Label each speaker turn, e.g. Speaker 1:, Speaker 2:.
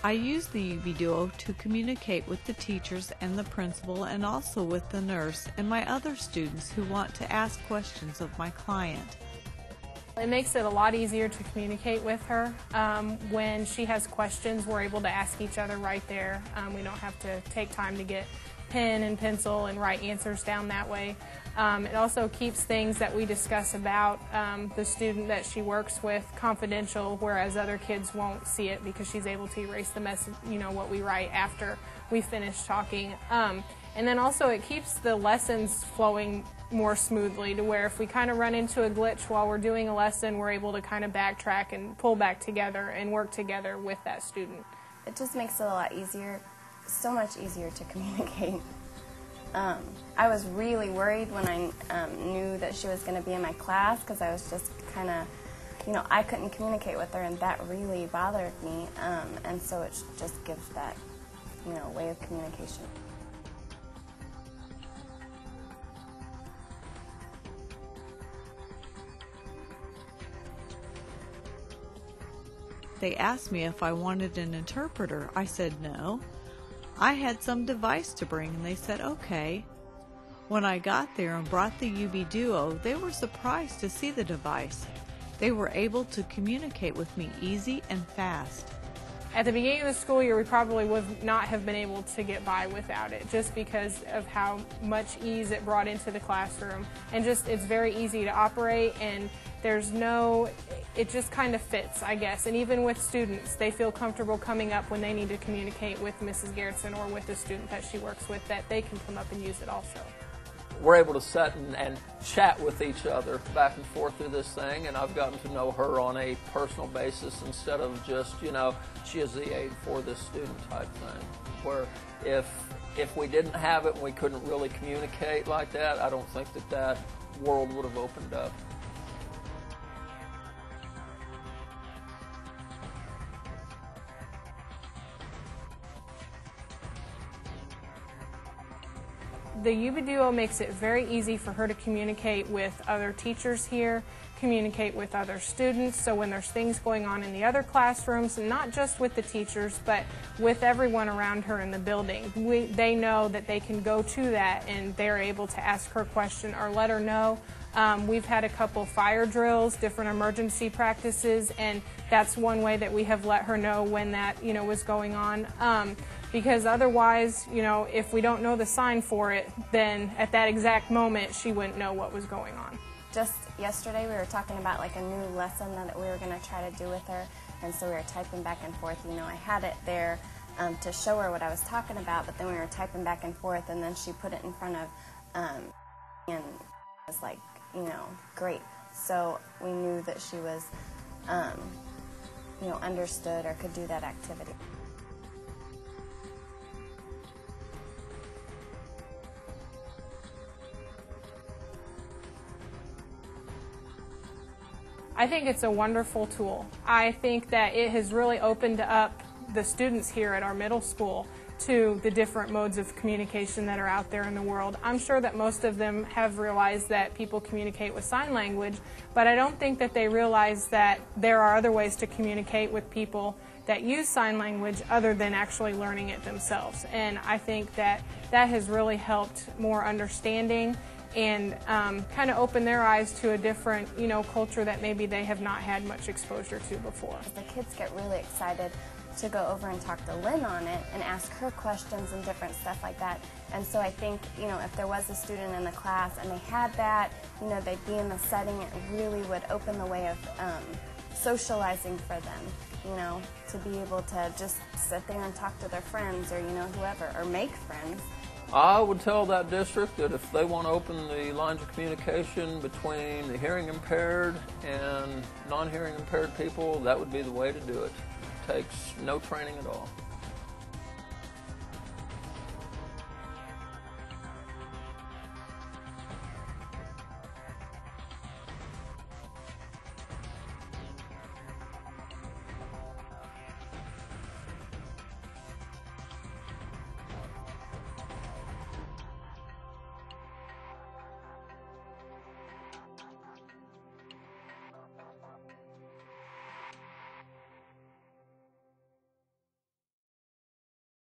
Speaker 1: I use the UbiDuo to communicate with the teachers and the principal, and also with the nurse and my other students who want to ask questions of my client.
Speaker 2: It makes it a lot easier to communicate with her. When she has questions, we're able to ask each other right there. We don't have to take time to get pen and pencil and write answers down that way. It also keeps things that we discuss about the student that she works with confidential, whereas other kids won't see it because she's able to erase the message, what we write after we finish talking. And then also it keeps the lessons flowing more smoothly, to where if we kind of run into a glitch while we're doing a lesson, we're able to kind of backtrack and pull back together and work together with that student.
Speaker 3: It just makes it a lot easier, so much easier to communicate. I was really worried when I knew that she was going to be in my class, because I was just kind of, I couldn't communicate with her, and that really bothered me, and so it just gives that, way of communication.
Speaker 1: They asked me if I wanted an interpreter. I said no. I had some device to bring, and they said okay. When I got there and brought the UbiDuo, they were surprised to see the device. They were able to communicate with me easy and fast.
Speaker 2: At the beginning of the school year, we probably would not have been able to get by without it, just because of how much ease it brought into the classroom. And just, it's very easy to operate, and it just kind of fits, I guess. And even with students, they feel comfortable coming up when they need to communicate with Mrs. Garrettson or with the student that she works with, that they can come up and use it also.
Speaker 4: We're able to sit and chat with each other back and forth through this thing, and I've gotten to know her on a personal basis instead of just, she is the aide for this student type thing. Where if we didn't have it and we couldn't really communicate like that, I don't think that world would have opened up.
Speaker 2: The UbiDuo makes it very easy for her to communicate with other teachers here, communicate with other students, so when there's things going on in the other classrooms, and not just with the teachers, but with everyone around her in the building, they know that they can go to that and they're able to ask her question or let her know. We've had a couple fire drills, different emergency practices, and that's one way that we have let her know when that was going on. Because otherwise, if we don't know the sign for it, then at that exact moment she wouldn't know what was going on.
Speaker 3: Just yesterday we were talking about like a new lesson that we were going to try to do with her, and so we were typing back and forth. I had it there to show her what I was talking about, but then we were typing back and forth, and then she put it in front of and it was like, great. So we knew that she was understood or could do that activity.
Speaker 2: I think it's a wonderful tool. I think that it has really opened up the students here at our middle school to the different modes of communication that are out there in the world. I'm sure that most of them have realized that people communicate with sign language, but I don't think that they realize that there are other ways to communicate with people that use sign language other than actually learning it themselves. And I think that has really helped more understanding and kind of open their eyes to a different, culture that maybe they have not had much exposure to before.
Speaker 3: The kids get really excited to go over and talk to Lynn on it and ask her questions and different stuff like that. And so I think, if there was a student in the class and they had that, they'd be in the setting, it really would open the way of socializing for them, to be able to just sit there and talk to their friends or, whoever, or make friends.
Speaker 4: I would tell that district that if they want to open the lines of communication between the hearing impaired and non-hearing impaired people, that would be the way to do it. It takes no training at all.